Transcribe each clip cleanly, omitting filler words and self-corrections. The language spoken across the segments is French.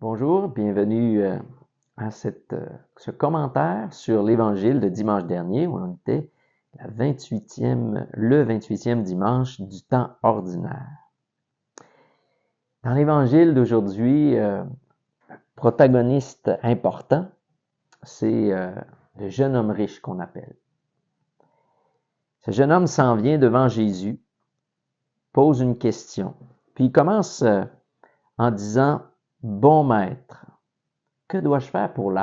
Bonjour, bienvenue à ce commentaire sur l'Évangile de dimanche dernier où on était le 28e dimanche du temps ordinaire. Dans l'Évangile d'aujourd'hui, protagoniste important, c'est le jeune homme riche qu'on appelle. Ce jeune homme s'en vient devant Jésus, pose une question, puis il commence en disant « Bon maître ». Que dois-je faire pour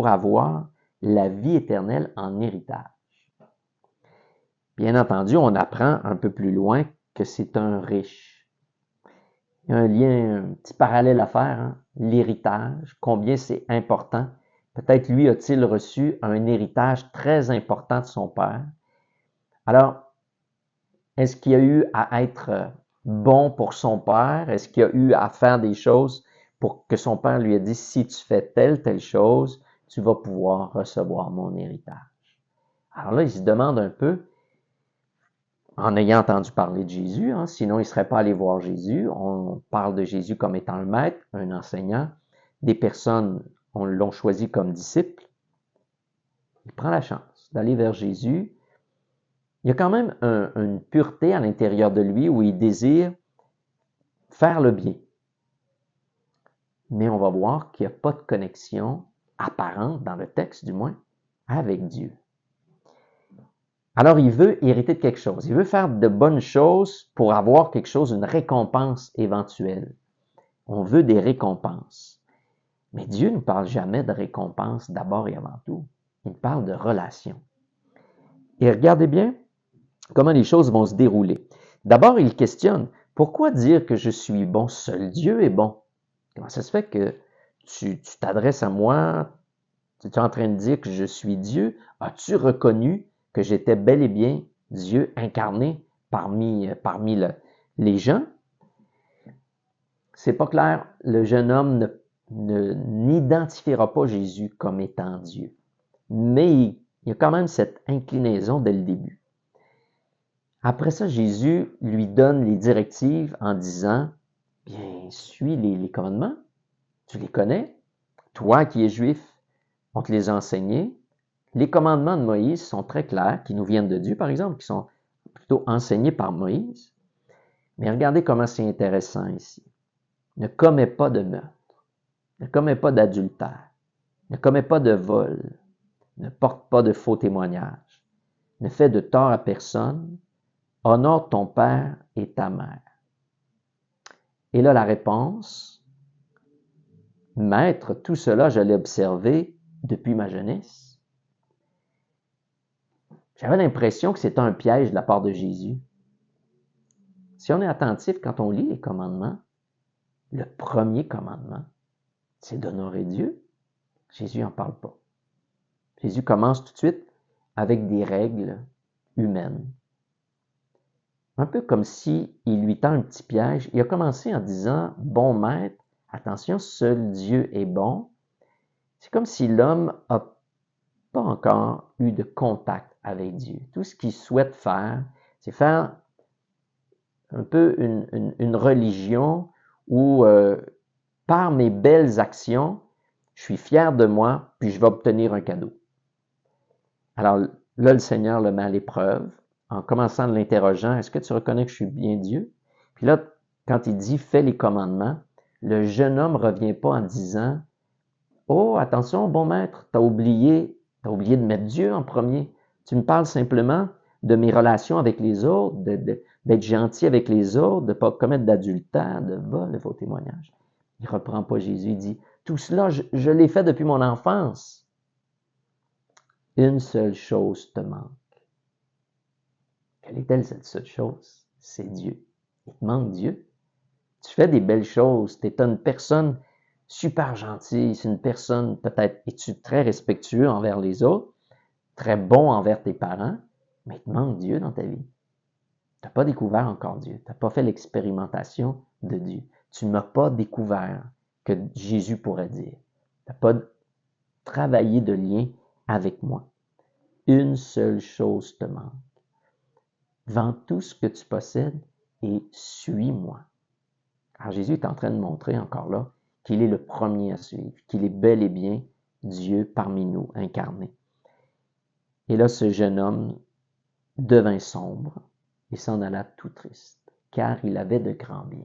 avoir la vie éternelle en héritage? Bien entendu, on apprend un peu plus loin que c'est un riche. Il y a un lien, un petit parallèle à faire, hein? L'héritage, combien c'est important. Peut-être lui a-t-il reçu un héritage très important de son père. Alors, est-ce qu'il y a eu à être bon pour son père? Est-ce qu'il y a eu à faire des choses pour que son père lui ait dit, si tu fais telle chose, tu vas pouvoir recevoir mon héritage. Alors là, il se demande un peu, en ayant entendu parler de Jésus, hein, sinon il ne serait pas allé voir Jésus. On parle de Jésus comme étant un maître, un enseignant. Des personnes l'ont choisi comme disciple. Il prend la chance d'aller vers Jésus. Il y a quand même une pureté à l'intérieur de lui où il désire faire le bien. Mais on va voir qu'il n'y a pas de connexion apparente, dans le texte du moins, avec Dieu. Alors il veut hériter de quelque chose. Il veut faire de bonnes choses pour avoir quelque chose, une récompense éventuelle. On veut des récompenses. Mais Dieu ne parle jamais de récompense d'abord et avant tout. Il parle de relation. Et regardez bien comment les choses vont se dérouler. D'abord, il questionne, pourquoi dire que je suis bon? Seul Dieu est bon. Comment ça se fait que tu t'adresses à moi, tu es en train de dire que je suis Dieu? As-tu reconnu que j'étais bel et bien Dieu incarné parmi les gens? C'est pas clair. Le jeune homme n'identifiera pas Jésus comme étant Dieu. Mais il y a quand même cette inclinaison dès le début. Après ça, Jésus lui donne les directives en disant, bien, suis les commandements, tu les connais, toi qui es juif, on te les a enseignés. Les commandements de Moïse sont très clairs, qui nous viennent de Dieu, par exemple, qui sont plutôt enseignés par Moïse. Mais regardez comment c'est intéressant ici. Ne commets pas de meurtre, ne commets pas d'adultère, ne commets pas de vol, ne porte pas de faux témoignages, ne fais de tort à personne, honore ton père et ta mère. Et là, la réponse, Maître, tout cela, je l'ai observé depuis ma jeunesse. J'avais l'impression que c'était un piège de la part de Jésus. Si on est attentif quand on lit les commandements, le premier commandement, c'est d'honorer Dieu. Jésus n'en parle pas. Jésus commence tout de suite avec des règles humaines. Un peu comme si il lui tend un petit piège. Il a commencé en disant, bon maître, attention, seul Dieu est bon. C'est comme si l'homme n'a pas encore eu de contact avec Dieu. Tout ce qu'il souhaite faire, c'est faire un peu une religion où, par mes belles actions, je suis fier de moi, puis je vais obtenir un cadeau. Alors là, le Seigneur le met à l'épreuve en commençant de l'interrogeant, est-ce que tu reconnais que je suis bien Dieu? Puis là, quand il dit, fais les commandements, le jeune homme ne revient pas en disant, oh, attention, bon maître, tu as oublié de mettre Dieu en premier. Tu me parles simplement de mes relations avec les autres, d'être gentil avec les autres, de ne pas commettre d'adultère, de vol, de faux témoignages. Il ne reprend pas Jésus, il dit, tout cela, je l'ai fait depuis mon enfance. Une seule chose te manque. Quelle est-elle cette seule chose? C'est Dieu. Il te manque Dieu. Tu fais des belles choses, tu es une personne super gentille, c'est une personne, peut-être, es-tu très respectueux envers les autres, très bon envers tes parents, mais il te manque Dieu dans ta vie. Tu n'as pas découvert encore Dieu. Tu n'as pas fait l'expérimentation de Dieu. Tu ne m'as pas découvert que Jésus pourrait dire. Tu n'as pas travaillé de lien avec moi. Une seule chose te manque. Vends tout ce que tu possèdes et suis-moi. Alors Jésus est en train de montrer encore là qu'il est le premier à suivre, qu'il est bel et bien Dieu parmi nous, incarné. Et là, ce jeune homme devint sombre et s'en alla tout triste, car il avait de grands biens.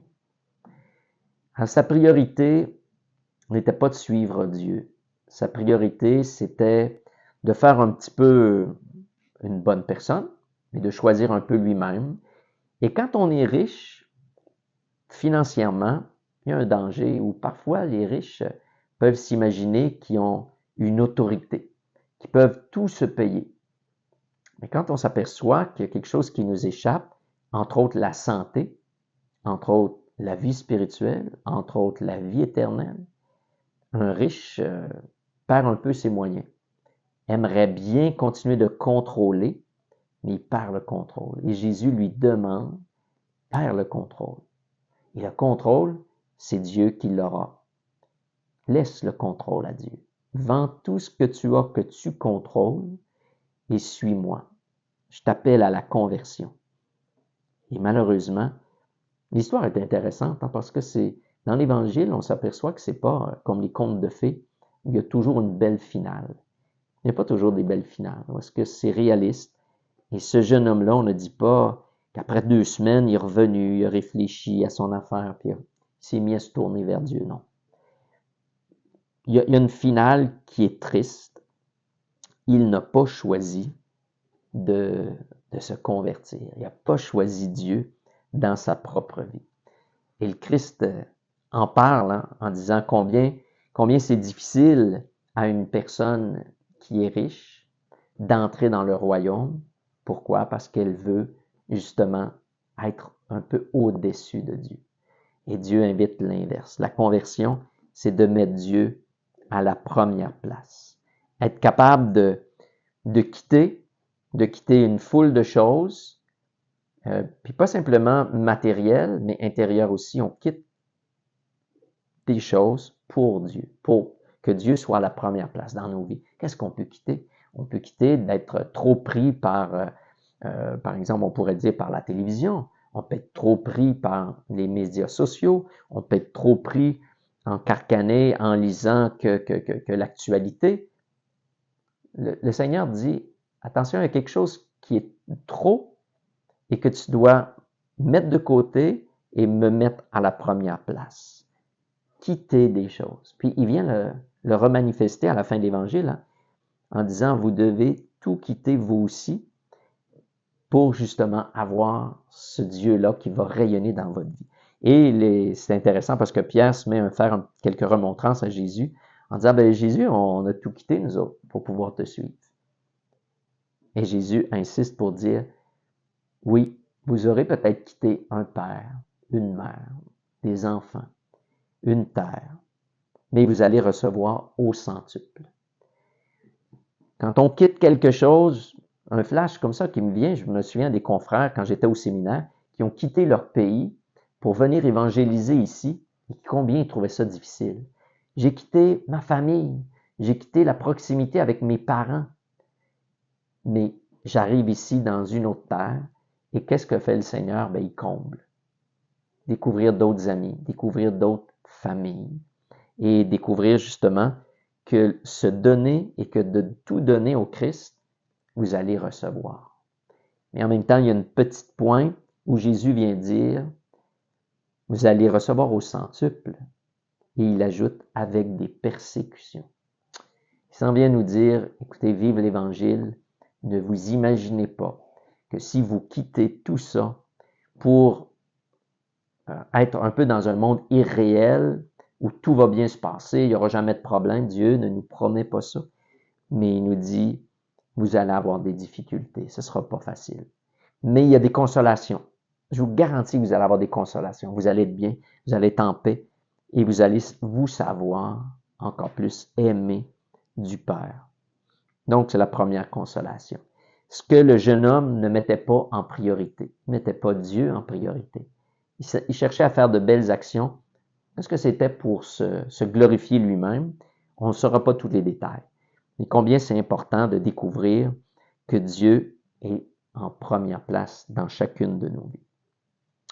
Alors, sa priorité n'était pas de suivre Dieu. Sa priorité, c'était de faire un petit peu une bonne personne, mais de choisir un peu lui-même. Et quand on est riche, financièrement, il y a un danger où parfois les riches peuvent s'imaginer qu'ils ont une autorité, qu'ils peuvent tout se payer. Mais quand on s'aperçoit qu'il y a quelque chose qui nous échappe, entre autres la santé, entre autres la vie spirituelle, entre autres la vie éternelle, un riche perd un peu ses moyens, aimerait bien continuer de contrôler, mais il perd le contrôle. Et Jésus lui demande, perd le contrôle. Et le contrôle, c'est Dieu qui l'aura. Laisse le contrôle à Dieu. Vends tout ce que tu as, que tu contrôles, et suis-moi. Je t'appelle à la conversion. Et malheureusement, l'histoire est intéressante parce que c'est dans l'Évangile, on s'aperçoit que c'est pas comme les contes de fées où il y a toujours une belle finale. Il n'y a pas toujours des belles finales. Est-ce que c'est réaliste? Et ce jeune homme-là, on ne dit pas qu'après 2 semaines, il est revenu, il a réfléchi à son affaire, puis il s'est mis à se tourner vers Dieu. Non. Il y a une finale qui est triste. Il n'a pas choisi de se convertir. Il n'a pas choisi Dieu dans sa propre vie. Et le Christ en parle en disant combien c'est difficile à une personne qui est riche d'entrer dans le royaume. Pourquoi? Parce qu'elle veut justement être un peu au-dessus de Dieu. Et Dieu invite l'inverse. La conversion, c'est de mettre Dieu à la première place. Être capable de quitter une foule de choses, puis pas simplement matérielles, mais intérieures aussi. On quitte des choses pour Dieu, pour que Dieu soit à la première place dans nos vies. Qu'est-ce qu'on peut quitter? On peut quitter d'être trop pris par exemple, on pourrait dire par la télévision. On peut être trop pris par les médias sociaux. On peut être trop pris en carcané, en lisant que l'actualité. Le Seigneur dit, attention, il y a quelque chose qui est trop et que tu dois mettre de côté et me mettre à la première place. Quitter des choses. Puis il vient le remanifester à la fin de l'Évangile en disant, vous devez tout quitter vous aussi pour justement avoir ce Dieu-là qui va rayonner dans votre vie. Et c'est intéressant parce que Pierre se met à faire quelques remontrances à Jésus en disant, ben Jésus, on a tout quitté nous autres pour pouvoir te suivre. Et Jésus insiste pour dire, oui, vous aurez peut-être quitté un père, une mère, des enfants, une terre, mais vous allez recevoir au centuple. Quand on quitte quelque chose, un flash comme ça qui me vient, je me souviens des confrères quand j'étais au séminaire, qui ont quitté leur pays pour venir évangéliser ici, et combien ils trouvaient ça difficile. J'ai quitté ma famille, j'ai quitté la proximité avec mes parents, mais j'arrive ici dans une autre terre, et qu'est-ce que fait le Seigneur? Ben, il comble. Découvrir d'autres amis, découvrir d'autres familles, et découvrir justement que se donner et que de tout donner au Christ, vous allez recevoir. Mais en même temps, il y a une petite pointe où Jésus vient dire, vous allez recevoir au centuple. Et il ajoute, avec des persécutions. Il s'en vient nous dire, écoutez, vive l'Évangile, ne vous imaginez pas que si vous quittez tout ça pour être un peu dans un monde irréel, où tout va bien se passer, il n'y aura jamais de problème, Dieu ne nous promet pas ça. Mais il nous dit, vous allez avoir des difficultés, ce ne sera pas facile. Mais il y a des consolations. Je vous garantis que vous allez avoir des consolations. Vous allez être bien, vous allez être en paix et vous allez vous savoir encore plus aimer du Père. Donc, c'est la première consolation. Ce que le jeune homme ne mettait pas en priorité, ne mettait pas Dieu en priorité. Il cherchait à faire de belles actions. Est-ce que c'était pour se glorifier lui-même? On ne saura pas tous les détails. Mais combien c'est important de découvrir que Dieu est en première place dans chacune de nos vies.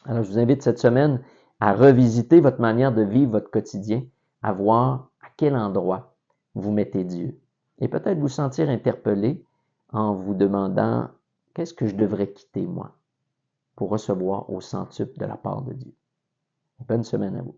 Alors, je vous invite cette semaine à revisiter votre manière de vivre votre quotidien, à voir à quel endroit vous mettez Dieu. Et peut-être vous sentir interpellé en vous demandant qu'est-ce que je devrais quitter moi pour recevoir au centuple de la part de Dieu. Bonne semaine à vous.